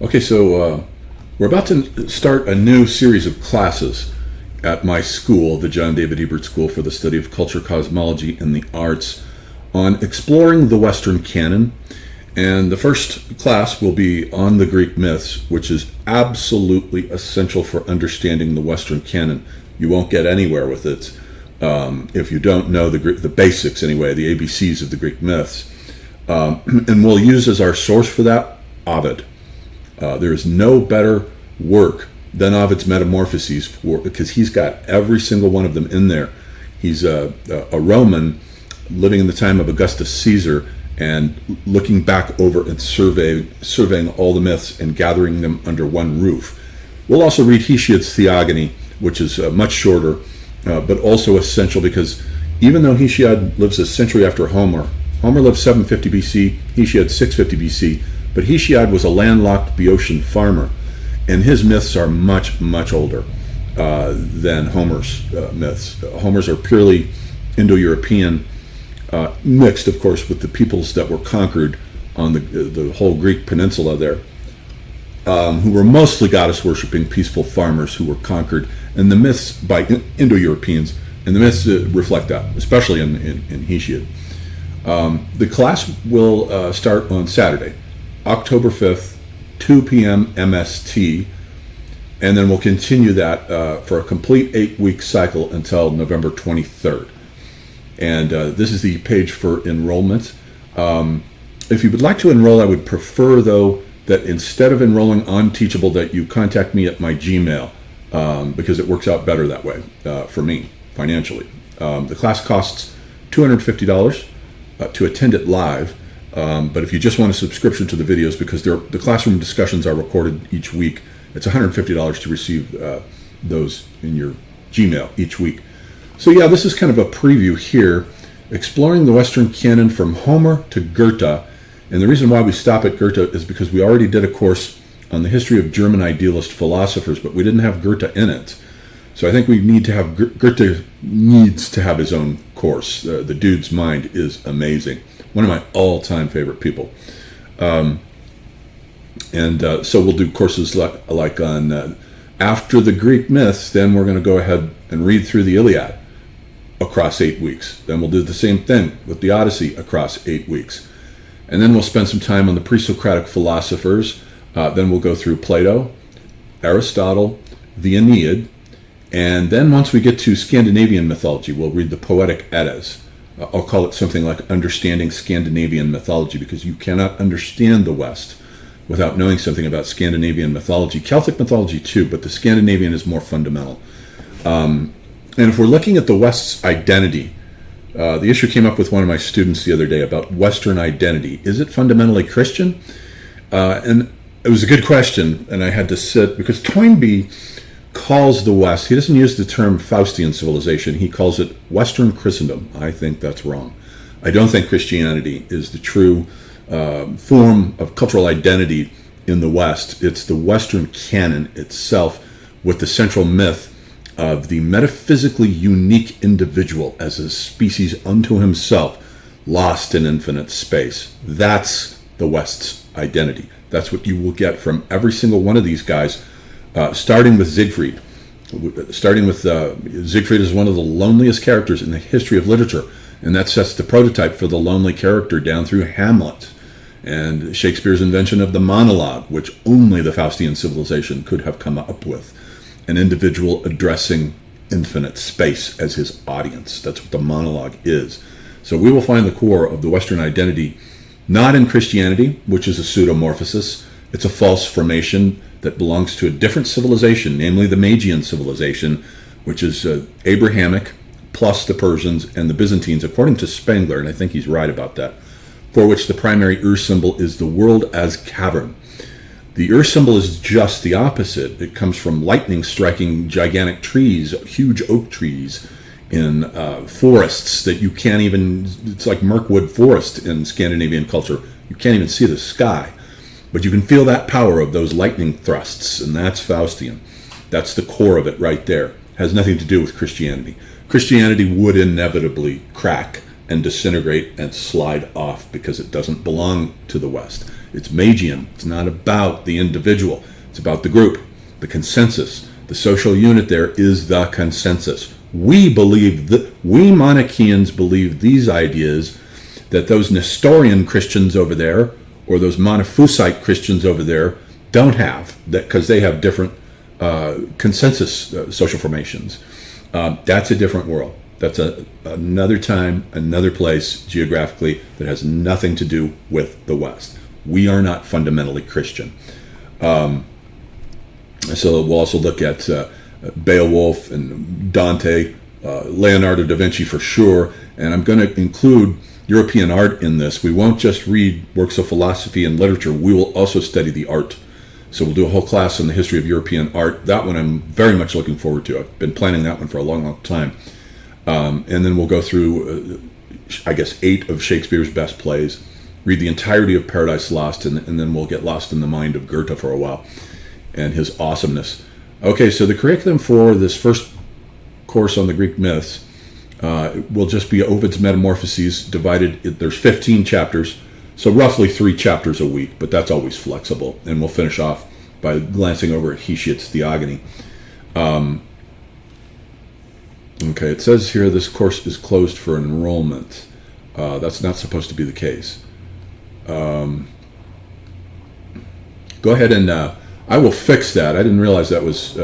Okay, so we're about to start a new series of classes at my school, the John David Ebert School for the Study of Culture, Cosmology, and the Arts, on exploring the Western canon. And the first class will be on the Greek myths, which is absolutely essential for understanding the Western canon. You won't get anywhere with it if you don't know the basics, anyway, the ABCs of the Greek myths. And we'll use as our source for that Ovid. There is no better work than Ovid's Metamorphoses because he's got every single one of them in there. He's a Roman living in the time of Augustus Caesar and looking back over and surveying all the myths and gathering them under one roof. We'll also read Hesiod's Theogony, which is much shorter, but also essential because even though Hesiod lives a century after Homer lived 750 BC, Hesiod 650 BC, but Hesiod was a landlocked Boeotian farmer, and his myths are much, much older than Homer's myths. Homer's are purely Indo-European, mixed, of course, with the peoples that were conquered on the whole Greek peninsula there, who were mostly goddess-worshipping, peaceful farmers who were conquered, and the myths by Indo-Europeans, and the myths reflect that, especially in Hesiod. The class will start on Saturday, October 5th, 2 p.m. MST, and then we'll continue that for a complete 8-week cycle until November 23rd. And this is the page for enrollment. If you would like to enroll, I would prefer, though, that instead of enrolling on Teachable, that you contact me at my Gmail, because it works out better that way for me, financially. The class costs $250 to attend it live. But if you just want a subscription to the videos, because the classroom discussions are recorded each week, it's $150 to receive those in your Gmail each week. So yeah, this is kind of a preview here, exploring the Western canon from Homer to Goethe. And the reason why we stop at Goethe is because we already did a course on the history of German idealist philosophers, but we didn't have Goethe in it. So I think we need to have, Goethe needs to have his own course. The dude's mind is amazing. One of my all-time favorite people. So we'll do courses like on after the Greek myths, then we're going to go ahead and read through the Iliad across 8 weeks. Then we'll do the same thing with the Odyssey across 8 weeks. And then we'll spend some time on the pre-Socratic philosophers. Then we'll go through Plato, Aristotle, the Aeneid, and then once we get to Scandinavian mythology, we'll read the Poetic Eddas. I'll call it something like Understanding Scandinavian Mythology, because you cannot understand the West without knowing something about Scandinavian mythology. Celtic mythology too, but the Scandinavian is more fundamental. And if we're looking at the West's identity, the issue came up with one of my students the other day about Western identity. Is it fundamentally Christian? And it was a good question, and I had to sit, because Toynbee calls the West, he doesn't use the term Faustian civilization, he calls it Western Christendom. I think that's wrong. I don't think Christianity is the true form of cultural identity in the West. It's the Western canon itself, with the central myth of the metaphysically unique individual as a species unto himself, lost in infinite space. That's the West's identity. That's what you will get from every single one of these guys, starting with Siegfried. Siegfried is one of the loneliest characters in the history of literature, and that sets the prototype for the lonely character down through Hamlet and Shakespeare's invention of the monologue, which only the Faustian civilization could have come up with. An individual addressing infinite space as his audience. That's what the monologue is. So we will find the core of the Western identity not in Christianity, which is a pseudomorphosis. It's a false formation that belongs to a different civilization, namely the Magian civilization, which is Abrahamic plus the Persians and the Byzantines, according to Spengler, and I think he's right about that, for which the primary Ur symbol is the world as cavern. The Ur symbol is just the opposite. It comes from lightning striking gigantic trees, huge oak trees in forests that you can't even, it's like Mirkwood Forest in Scandinavian culture. You can't even see the sky. But you can feel that power of those lightning thrusts, and that's Faustian. That's the core of it right there. It has nothing to do with Christianity. Christianity would inevitably crack and disintegrate and slide off because it doesn't belong to the West. It's Magian. It's not about the individual. It's about the group, the consensus. The social unit there is the consensus. We believe that we Manichaeans believe these ideas that those Nestorian Christians over there or those Monophysite Christians over there don't have, that because they have different consensus social formations. That's a different world. That's another time, another place geographically that has nothing to do with the West. We are not fundamentally Christian. So we'll also look at Beowulf and Dante, Leonardo da Vinci for sure, and I'm going to include European art in this. We won't just read works of philosophy and literature, we will also study the art. So we'll do a whole class on the history of European art. That one I'm very much looking forward to. I've been planning that one for a long, long time. And then we'll go through, I guess, 8 of Shakespeare's best plays, read the entirety of Paradise Lost, and then we'll get lost in the mind of Goethe for a while and his awesomeness. Okay, so the curriculum for this first course on the Greek myths will just be Ovid's Metamorphoses divided. There's 15 chapters, so roughly 3 chapters a week, but that's always flexible. And we'll finish off by glancing over Hesiod's Theogony. Okay, it says here this course is closed for enrollment. That's not supposed to be the case. Go ahead and I will fix that. I didn't realize that was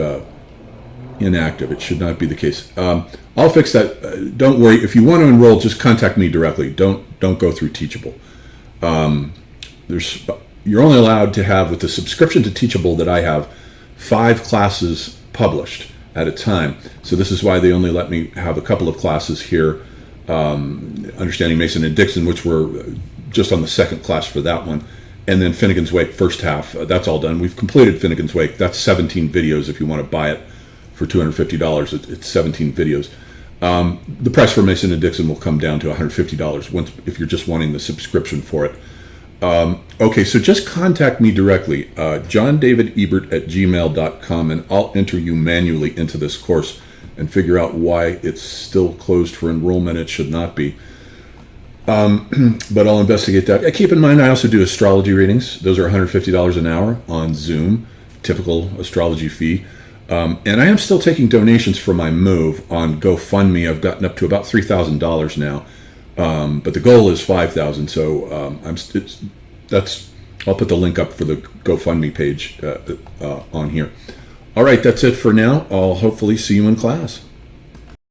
inactive. It should not be the case. I'll fix that. Don't worry. If you want to enroll, just contact me directly. Don't go through Teachable. You're only allowed to have, with the subscription to Teachable that I have, 5 classes published at a time. So this is why they only let me have a couple of classes here, Understanding Mason and Dixon, which were just on the second class for that one. And then Finnegan's Wake, first half, that's all done. We've completed Finnegan's Wake. That's 17 videos if you want to buy it for $250. It's 17 videos. The price for Mason and Dixon will come down to $150 if you're just wanting the subscription for it. Okay, so just contact me directly, johndavidebert@gmail.com, and I'll enter you manually into this course and figure out why it's still closed for enrollment. It should not be. But I'll investigate that. Keep in mind, I also do astrology readings. Those are $150 an hour on Zoom, typical astrology fee. And I am still taking donations for my move on GoFundMe. I've gotten up to about $3,000 now. But the goal is $5,000. So I'll put the link up for the GoFundMe page on here. All right, that's it for now. I'll hopefully see you in class.